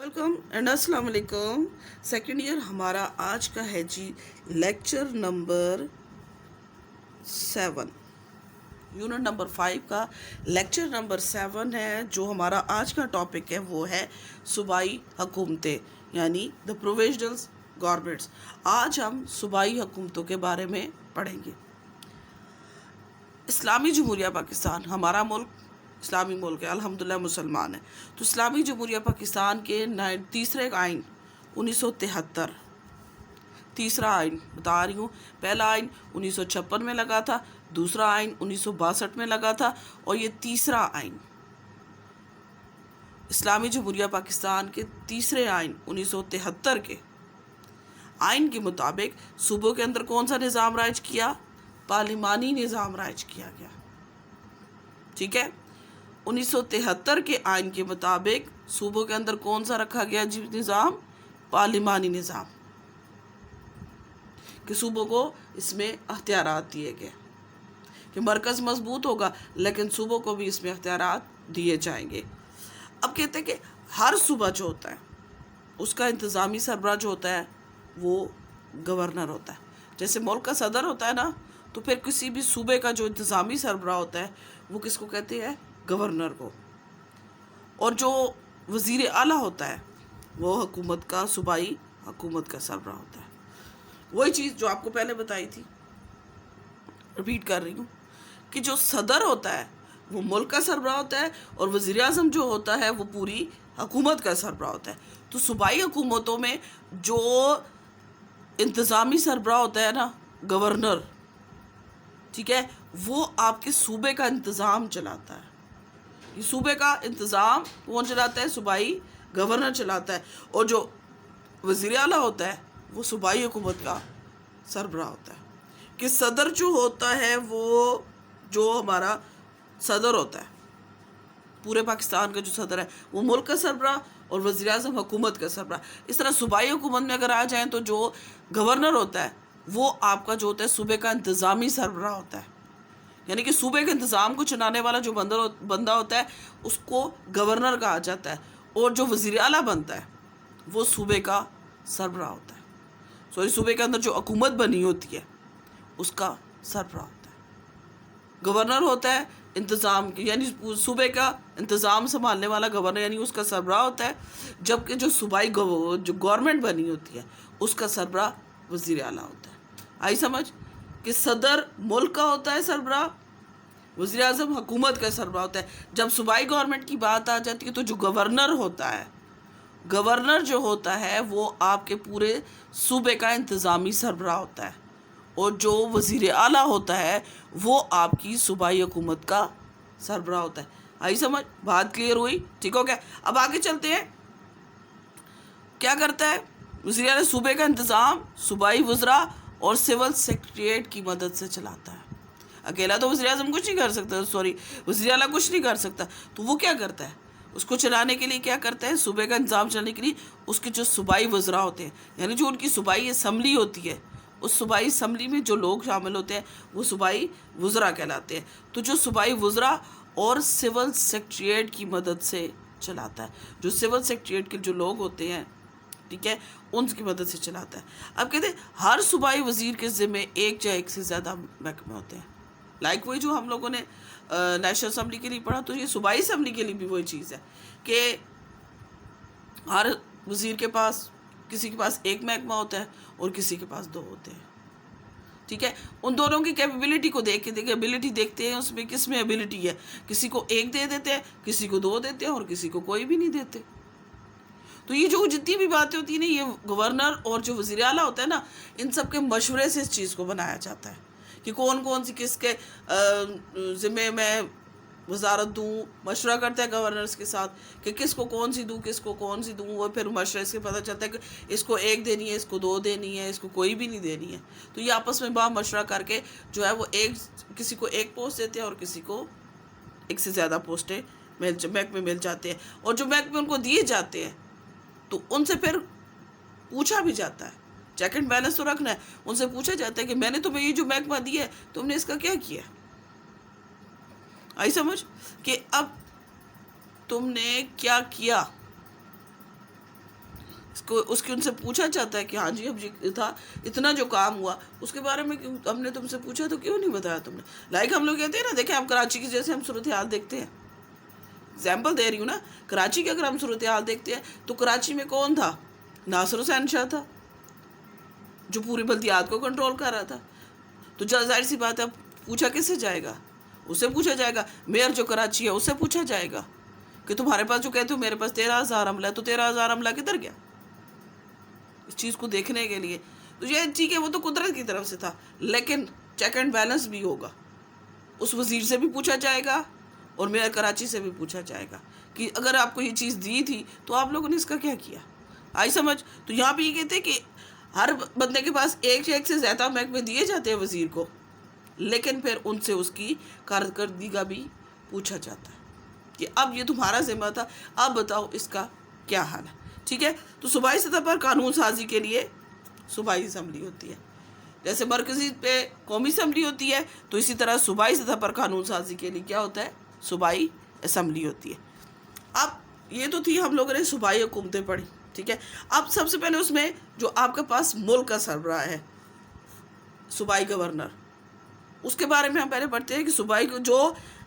Welcome and السلام علیکم. Second year ہمارا آج کا ہے جی لیکچر نمبر 7. یونٹ نمبر 5 کا لیکچر نمبر 7 ہے. جو ہمارا آج کا ٹاپک ہے وہ ہے صوبائی حکومتیں یعنی دا پروویژنل گورنمنٹس. آج ہم صوبائی حکومتوں کے بارے میں پڑھیں گے. اسلامی جمہوریہ پاکستان ہمارا ملک اسلامی ملک ہے، الحمدللہ مسلمان ہے. تو اسلامی جمہوریہ پاکستان کے تیسرے آئین 1973 تیسرا آئین بتا رہی ہوں. پہلا آئین 1956 میں لگا تھا، دوسرا آئین 1962 میں لگا تھا، اور یہ تیسرا آئین اسلامی جمہوریہ پاکستان کے تیسرے آئین 1973 کے آئین کے مطابق صوبوں کے اندر کون سا نظام رائج کیا؟ پارلیمانی نظام رائج کیا گیا. ٹھیک ہے. 1973 کے آئین کے مطابق صوبوں کے اندر کون سا رکھا گیا جی نظام؟ پارلیمانی نظام. کہ صوبوں کو اس میں اختیارات دیے گئے کہ مرکز مضبوط ہوگا لیکن صوبوں کو بھی اس میں اختیارات دیے جائیں گے. اب کہتے ہیں کہ ہر صوبہ جو ہوتا ہے اس کا انتظامی سربراہ جو ہوتا ہے وہ گورنر ہوتا ہے. جیسے ملک کا صدر ہوتا ہے نا، تو پھر کسی بھی صوبے کا جو انتظامی سربراہ ہوتا ہے وہ کس کو کہتے ہیں؟ گورنر کو. اور جو وزیر اعلیٰ ہوتا ہے وہ حکومت کا صوبائی حکومت کا سربراہ ہوتا ہے. وہی چیز جو آپ کو پہلے بتائی تھی، ریپیٹ کر رہی ہوں کہ جو صدر ہوتا ہے وہ ملک کا سربراہ ہوتا ہے، اور وزیر اعظم جو ہوتا ہے وہ پوری حکومت کا سربراہ ہوتا ہے. تو صوبائی حکومتوں میں جو انتظامی سربراہ ہوتا ہے نا، گورنر، ٹھیک ہے، وہ آپ کے صوبے کا انتظام چلاتا ہے. یہ صوبے کا انتظام کون چلاتا ہے؟ صوبائی گورنر چلاتا ہے. اور جو وزیر اعلیٰ ہوتا ہے وہ صوبائی حکومت کا سربراہ ہوتا ہے. کہ صدر جو ہوتا ہے وہ جو ہمارا صدر ہوتا ہے پورے پاکستان کا جو صدر ہے وہ ملک کا سربراہ، اور وزیر اعظم حکومت کا سربراہ. اس طرح صوبائی حکومت میں اگر آ جائیں تو جو گورنر ہوتا ہے وہ آپ کا جو ہوتا ہے صوبے کا انتظامی سربراہ ہوتا ہے. یعنی کہ صوبے کے انتظام کو چلانے والا جو بندہ ہوتا ہے اس کو گورنر کہا جاتا ہے. اور جو وزیر اعلیٰ بنتا ہے وہ صوبے کا سربراہ ہوتا ہے. صوبے کے اندر جو حکومت بنی ہوتی ہے اس کا سربراہ ہوتا ہے. گورنر ہوتا ہے انتظام یعنی صوبے کا انتظام سنبھالنے والا گورنر، یعنی اس کا سربراہ ہوتا ہے. جبکہ جو صوبائی جو گورنمنٹ بنی ہوتی ہے اس کا سربراہ وزیر اعلیٰ ہوتا ہے. آئی سمجھ؟ کہ صدر ملک کا ہوتا ہے سربراہ، وزیر اعظم حکومت کا سربراہ ہوتا ہے. جب صوبائی گورنمنٹ کی بات آ جاتی ہے تو جو گورنر ہوتا ہے، گورنر جو ہوتا ہے وہ آپ کے پورے صوبے کا انتظامی سربراہ ہوتا ہے. اور جو وزیر اعلیٰ ہوتا ہے وہ آپ کی صوبائی حکومت کا سربراہ ہوتا ہے. آئی سمجھ؟ بات کلیئر ہوئی؟ ٹھیک ہو گیا. اب آگے چلتے ہیں. کیا کرتا ہے وزیر اعلیٰ؟ صوبے کا انتظام صوبائی وزراء اور سول سیکریٹریٹ کی مدد سے چلاتا ہے. اکیلا تو وزیر اعظم کچھ نہیں کر سکتا، وزیر اعلیٰ کچھ نہیں کر سکتا. تو وہ کیا کرتا ہے؟ اس کو چلانے کے لیے کیا کرتا ہے؟ صوبے کا انتظام چلانے کے لیے اس کے جو صوبائی وزراء ہوتے ہیں، یعنی جو ان کی صوبائی اسمبلی ہوتی ہے، اس صوبائی اسمبلی میں جو لوگ شامل ہوتے ہیں وہ صوبائی وزراء کہلاتے ہیں. تو جو صوبائی وزراء اور سول سیکریٹریٹ کی مدد سے چلاتا ہے. جو سول سیکریٹریٹ کے جو لوگ ہوتے ہیں، ٹھیک ہے، ان کی مدد سے چلاتا ہے. اب کہتے ہیں ہر صوبائی وزیر کے ذمہ ایک یا ایک سے زیادہ محکمے ہوتے ہیں. لائک وہی جو ہم لوگوں نے نیشنل اسمبلی کے لیے پڑھا، تو یہ صوبائی اسمبلی کے لیے بھی وہی چیز ہے کہ ہر وزیر کے پاس کسی کے پاس ایک محکمہ ہوتا ہے اور کسی کے پاس 2 ہوتے ہیں. ٹھیک ہے. ان دونوں کی کیپیبلٹی کو دیکھ کے ایبلٹی دیکھتے ہیں اس میں کس میں ایبلٹی ہے. کسی کو 1 دے دیتے ہیں، کسی کو 2 دیتے ہیں، اور کسی کو کوئی بھی نہیں دیتے. تو یہ جو جتنی بھی باتیں ہوتی ہیں نا، یہ گورنر اور جو وزیر اعلیٰ ہوتا ہے نا، ان سب کے مشورے سے اس چیز کو بنایا جاتا ہے کہ کون سی کس کے ذمے میں وزارت دوں. مشورہ کرتا ہے گورنرز کے ساتھ کہ کس کو کون سی دوں، کس کو کون سی دوں. وہ پھر مشورے سے پتہ چلتا ہے کہ اس کو 1 دینی ہے، اس کو 2 دینی ہے، اس کو کوئی بھی نہیں دینی ہے. تو یہ آپس میں با مشورہ کر کے جو ہے وہ کسی کو 1 پوسٹ دیتے ہیں اور کسی کو 1 سے زیادہ پوسٹیں محکمے مل جاتے ہیں. اور جو محکمے ان کو دیے جاتے ہیں تو ان سے پھر پوچھا بھی جاتا ہے. چیک اینڈ بیلنس تو رکھنا ہے. ان سے پوچھا جاتا ہے کہ میں نے تمہیں یہ جو محکمہ دیا ہے تم نے اس کا کیا کیا؟ آئی سمجھ؟ کہ اب تم نے کیا کیا. اس کی ان سے پوچھا جاتا ہے کہ ہاں جی اب یہ تھا اتنا جو کام ہوا اس کے بارے میں ہم نے تم سے پوچھا تو کیوں نہیں بتایا تم نے. لائک ہم لوگ کہتے ہیں نا، دیکھیں ہم کراچی کی جیسے ہم صورتحال دیکھتے ہیں، ایگزامپل دے رہی ہوں نا، کراچی کی اگر ہم صورتحال دیکھتے ہیں تو کراچی میں کون تھا؟ ناصر حسین شاہ تھا جو پوری بلدیات کو کنٹرول کر رہا تھا. تو ظاہر سی بات ہے پوچھا کس سے جائے گا؟ اس سے پوچھا جائے گا. میئر جو کراچی ہے اس سے پوچھا جائے گا کہ تمہارے پاس جو کہتے ہو میرے پاس 13,000 عملہ ہے، تو 13,000 عملہ کدھر گیا؟ اس چیز کو دیکھنے کے لیے تو یہ ٹھیک ہے، وہ تو قدرت کی طرف سے تھا، لیکن چیک اینڈ بیلنس بھی ہوگا. اس وزیر سے بھی پوچھا جائے گا اور میئر کراچی سے بھی پوچھا جائے گا کہ اگر آپ کو یہ چیز دی تھی تو آپ لوگوں نے اس کا کیا کیا. آئی سمجھ؟ تو یہاں پہ یہ کہتے ہیں کہ ہر بندے کے پاس ایک سے زیادہ محکمے دیے جاتے ہیں وزیر کو، لیکن پھر ان سے اس کی کارکردگی کا بھی پوچھا جاتا ہے کہ اب یہ تمہارا ذمہ تھا، اب بتاؤ اس کا کیا حال ہے. ٹھیک ہے. تو صوبائی سطح پر قانون سازی کے لیے صوبائی اسمبلی ہوتی ہے. جیسے مرکزی پہ قومی اسمبلی ہوتی ہے تو اسی طرح صوبائی سطح پر قانون سازی کے لیے کیا ہوتا ہے؟ صوبائی اسمبلی ہوتی ہے. اب یہ تو تھی ہم لوگوں نے صوبائی حکومتیں پڑھی. ٹھیک ہے. اب سب سے پہلے اس میں جو آپ کے پاس ملک کا سربراہ ہے، صوبائی گورنر، اس کے بارے میں ہم پہلے پڑھتے ہیں کہ صوبائی کو جو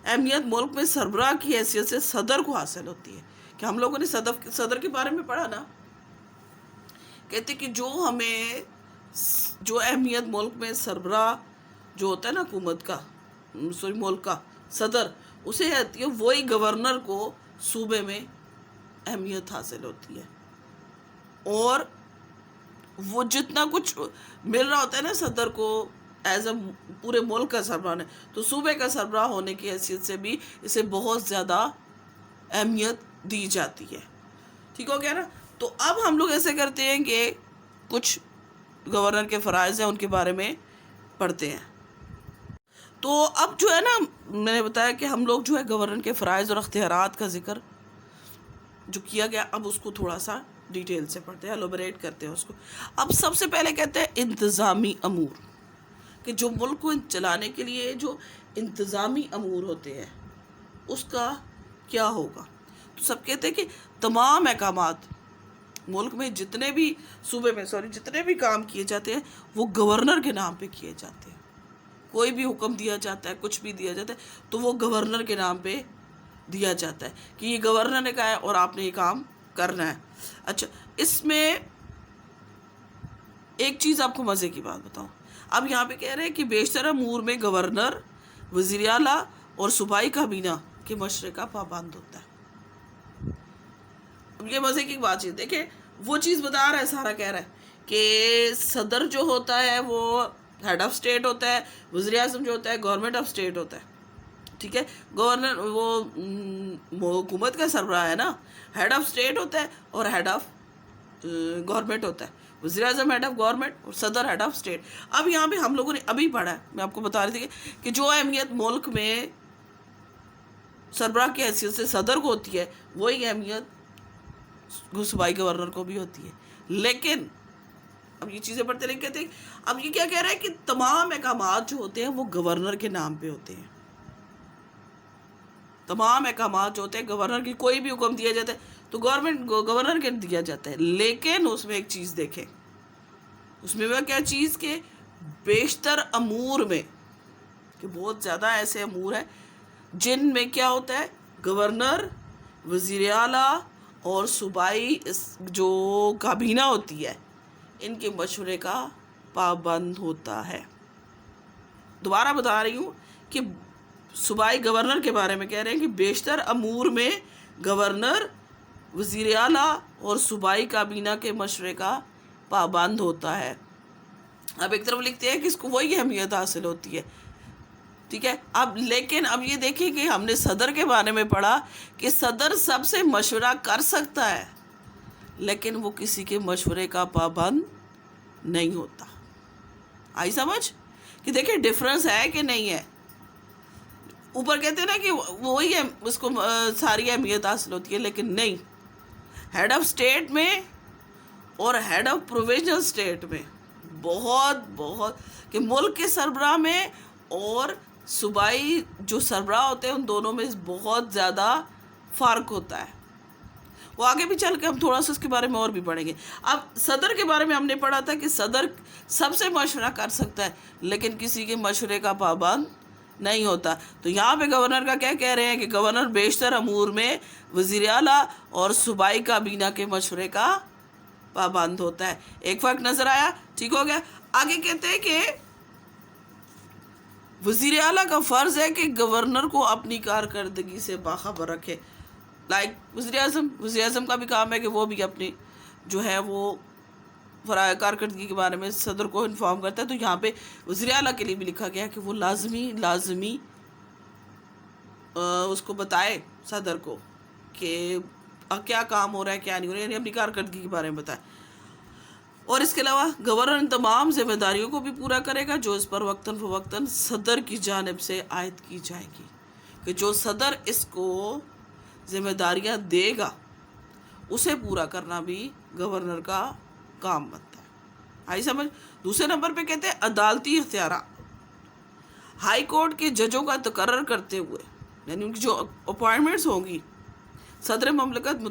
اہمیت ملک میں سربراہ کی حیثیت سے صدر کو حاصل ہوتی ہے. کہ ہم لوگوں نے صدر کے بارے میں پڑھا نا، کہتے کہ جو اہمیت ملک میں سربراہ جو ہوتا ہے نا حکومت کا، ملک کا صدر، اسے آتی ہے، وہی گورنر کو صوبے میں اہمیت حاصل ہوتی ہے. اور وہ جتنا کچھ مل رہا ہوتا ہے نا صدر کو ایز اے پورے ملک کا سربراہ ہے، تو صوبے کا سربراہ ہونے کی حیثیت سے بھی اسے بہت زیادہ اہمیت دی جاتی ہے. ٹھیک ہو گیا نا. تو اب ہم لوگ ایسے کرتے ہیں کہ کچھ گورنر کے فرائض ہیں ان کے بارے میں پڑھتے ہیں. تو اب جو ہے نا، میں نے بتایا کہ ہم لوگ جو ہے گورنر کے فرائض اور اختیارات کا ذکر جو کیا گیا، اب اس کو تھوڑا سا ڈیٹیل سے پڑھتے ہیں، ایلوبریٹ کرتے ہیں اس کو. اب سب سے پہلے کہتے ہیں انتظامی امور، کہ جو ملک کو چلانے کے لیے جو انتظامی امور ہوتے ہیں اس کا کیا ہوگا. تو سب کہتے ہیں کہ تمام احکامات ملک میں جتنے بھی صوبے میں جتنے بھی کام کیے جاتے ہیں وہ گورنر کے نام پہ کیے جاتے ہیں. کوئی بھی حکم دیا جاتا ہے، کچھ بھی دیا جاتا ہے تو وہ گورنر کے نام پہ دیا جاتا ہے کہ یہ گورنر نے کہا ہے اور آپ نے یہ کام کرنا ہے. اچھا، اس میں ایک چیز آپ کو مزے کی بات بتاؤں. اب یہاں پہ کہہ رہے ہیں کہ بیشتر امور میں گورنر وزیر اعلیٰ اور صوبائی کابینہ کے مشورے کا پابند ہوتا ہے. اب یہ مزے کی بات چیز دیکھیں، وہ چیز بتا رہا ہے، سارا کہہ رہا ہے کہ صدر جو ہوتا ہے وہ ہیڈ آف اسٹیٹ ہوتا ہے، وزیر اعظم جو ہوتا ہے گورنمنٹ آف اسٹیٹ ہوتا ہے. ٹھیک ہے. گورنر وہ حکومت کا سربراہ ہے نا، ہیڈ آف اسٹیٹ ہوتا ہے اور ہیڈ آف گورنمنٹ ہوتا ہے. وزیر اعظم ہیڈ آف گورنمنٹ اور صدر ہیڈ آف اسٹیٹ. اب یہاں پہ ہم لوگوں نے ابھی پڑھا ہے، میں آپ کو بتا رہی تھی کہ جو اہمیت ملک میں سربراہ کی حیثیت سے صدر کو ہوتی ہے وہی اہمیت صوبائی گورنر کو بھی ہوتی ہے. لیکن اب یہ چیزیں پڑھتے نہیں کہتے. اب یہ کیا کہہ رہا ہے کہ تمام احکامات جو ہوتے ہیں وہ گورنر کے نام پہ ہوتے ہیں. تمام احکامات جو ہوتے ہیں گورنر کی، کوئی بھی حکم دیا جاتا ہے تو گورنر کے دیا جاتا ہے. لیکن اس میں ایک چیز دیکھیں، اس میں وہ کیا چیز کہ بیشتر امور میں، کہ بہت زیادہ ایسے امور ہیں جن میں کیا ہوتا ہے گورنر، وزیر اعلیٰ اور صوبائی جو کابینہ ہوتی ہے ان کے مشورے کا پابند ہوتا ہے. دوبارہ بتا رہی ہوں کہ صوبائی گورنر کے بارے میں کہہ رہے ہیں کہ بیشتر امور میں گورنر، وزیر اعلیٰ اور صوبائی کابینہ کے مشورے کا پابند ہوتا ہے. اب ایک طرف لکھتے ہیں کہ اس کو وہی اہمیت حاصل ہوتی ہے. ٹھیک ہے. اب لیکن اب یہ دیکھیں کہ ہم نے صدر کے بارے میں پڑھا کہ صدر سب سے مشورہ کر سکتا ہے لیکن وہ کسی کے مشورے کا پابند نہیں ہوتا. آئی سمجھ؟ کہ دیکھیں ڈفرنس ہے کہ نہیں ہے. اوپر کہتے ہیں نا کہ وہی ہے، اس کو ساری اہمیت حاصل ہوتی ہے، لیکن نہیں. ہیڈ آف اسٹیٹ میں اور ہیڈ آف پرووینشل اسٹیٹ میں بہت کہ ملک کے سربراہ میں اور صوبائی جو سربراہ ہوتے ہیں ان دونوں میں بہت زیادہ فرق ہوتا ہے. وہ آگے بھی چل کے ہم تھوڑا سا اس کے بارے میں اور بھی پڑھیں گے. اب صدر کے بارے میں ہم نے پڑھا تھا کہ صدر سب سے مشورہ کر سکتا ہے لیکن کسی کے مشورے کا پابند نہیں ہوتا. تو یہاں پہ گورنر کا کیا کہہ رہے ہیں کہ گورنر بیشتر امور میں وزیر اعلیٰ اور صوبائی کابینہ کے مشورے کا پابند ہوتا ہے. ایک فرق نظر آیا؟ ٹھیک ہو گیا. آگے کہتے ہیں کہ وزیر اعلیٰ کا فرض ہے کہ گورنر کو اپنی کارکردگی سے باخبر رکھے. وزیر اعظم کا بھی کام ہے کہ وہ بھی اپنی جو ہے وہ کارکردگی کے بارے میں صدر کو انفارم کرتا ہے. تو یہاں پہ وزیر اعلیٰ کے لیے بھی لکھا گیا کہ وہ لازمی اس کو بتائے صدر کو کہ کیا کام ہو رہا ہے کیا نہیں ہو رہا ہے، یعنی اپنی کارکردگی کے بارے میں بتائے. اور اس کے علاوہ گورنر ان تمام ذمہ داریوں کو بھی پورا کرے گا جو اس پر وقتاً فوقتاً صدر کی جانب سے عائد کی جائے گی. کہ جو صدر اس کو ذمہ داریاں دے گا اسے پورا کرنا بھی گورنر کا کام بنتا ہے. آئی سمجھ؟ دوسرے نمبر پہ کہتے ہیں عدالتی اختیارات. ہائی کورٹ کے ججوں کا تقرر کرتے ہوئے یعنی ان کی جو اپوائنٹمنٹس ہوں گی صدر مملکت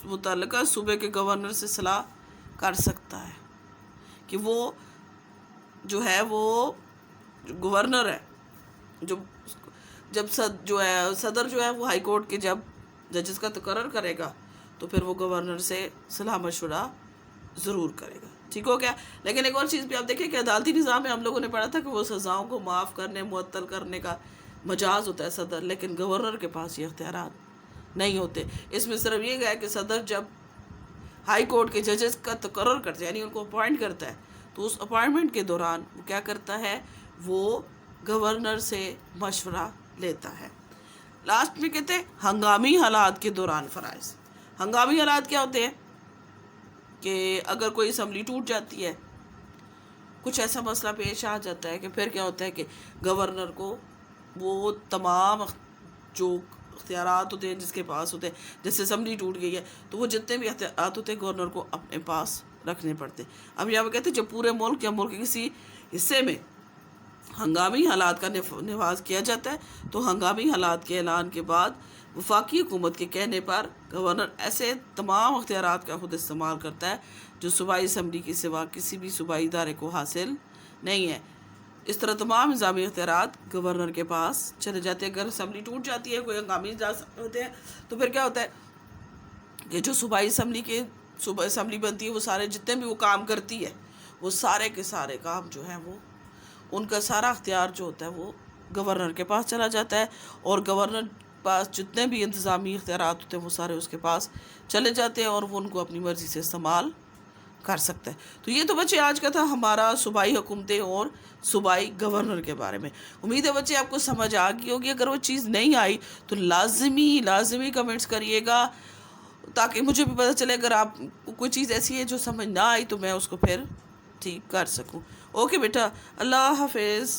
متعلقہ صوبے کے گورنر سے صلاح کر سکتا ہے کہ وہ جو ہے وہ گورنر ہے صدر جو ہے وہ ہائی کورٹ کے جب ججز کا تقرر کرے گا تو پھر وہ گورنر سے صلاح مشورہ ضرور کرے گا. ٹھیک ہو گیا. لیکن ایک اور چیز بھی آپ دیکھیں کہ عدالتی نظام میں ہم لوگوں نے پڑھا تھا کہ وہ سزاؤں کو معاف کرنے معطل کرنے کا مجاز ہوتا ہے صدر، لیکن گورنر کے پاس یہ اختیارات نہیں ہوتے. اس میں صرف یہ گیا کہ صدر جب ہائی کورٹ کے ججز کا تقرر کرتا ہے یعنی ان کو اپوائنٹ کرتا ہے تو اس اپوائنٹمنٹ کے دوران وہ کیا کرتا ہے، وہ گورنر سے مشورہ لیتا ہے. لاسٹ میں کہتے ہیں ہنگامی حالات کے دوران فرائض. ہنگامی حالات کیا ہوتے ہیں کہ اگر کوئی اسمبلی ٹوٹ جاتی ہے، کچھ ایسا مسئلہ پیش آ جاتا ہے کہ پھر کیا ہوتا ہے کہ گورنر کو وہ تمام جو اختیارات ہوتے ہیں جس کے پاس ہوتے ہیں، جیسے اسمبلی ٹوٹ گئی ہے تو وہ جتنے بھی اختیارات ہوتے ہیں گورنر کو اپنے پاس رکھنے پڑتے ہیں. اب یہاں پہ کہتے ہیں جب پورے ملک یا ملک کے کسی حصے میں ہنگامی حالات کا نفاذ کیا جاتا ہے تو ہنگامی حالات کے اعلان کے بعد وفاقی حکومت کے کہنے پر گورنر ایسے تمام اختیارات کا خود استعمال کرتا ہے جو صوبائی اسمبلی کے سوا کسی بھی صوبائی ادارے کو حاصل نہیں ہے. اس طرح تمام نظامی اختیارات گورنر کے پاس چلے جاتے ہیں. اگر اسمبلی ٹوٹ جاتی ہے، کوئی ہنگامی اجلاس ہوتے ہیں تو پھر کیا ہوتا ہے کہ جو صوبائی اسمبلی بنتی ہے وہ سارے جتنے بھی وہ کام کرتی ہے وہ سارے کے سارے کام جو ہیں وہ ان کا سارا اختیار جو ہوتا ہے وہ گورنر کے پاس چلا جاتا ہے اور گورنر پاس جتنے بھی انتظامی اختیارات ہوتے ہیں وہ سارے اس کے پاس چلے جاتے ہیں اور وہ ان کو اپنی مرضی سے استعمال کر سکتا ہے. تو یہ تو بچے آج کا تھا ہمارا صوبائی حکومتیں اور صوبائی گورنر کے بارے میں. امید ہے بچے آپ کو سمجھ آ گئی ہوگی. اگر وہ چیز نہیں آئی تو لازمی کمنٹس کریے گا تاکہ مجھے بھی پتہ چلے. اگر آپ کو کوئی چیز ایسی ہے جو سمجھ نہ آئی تو میں اس کو پھر ٹھیک کر سکوں. اوکے بیٹا، اللہ حافظ.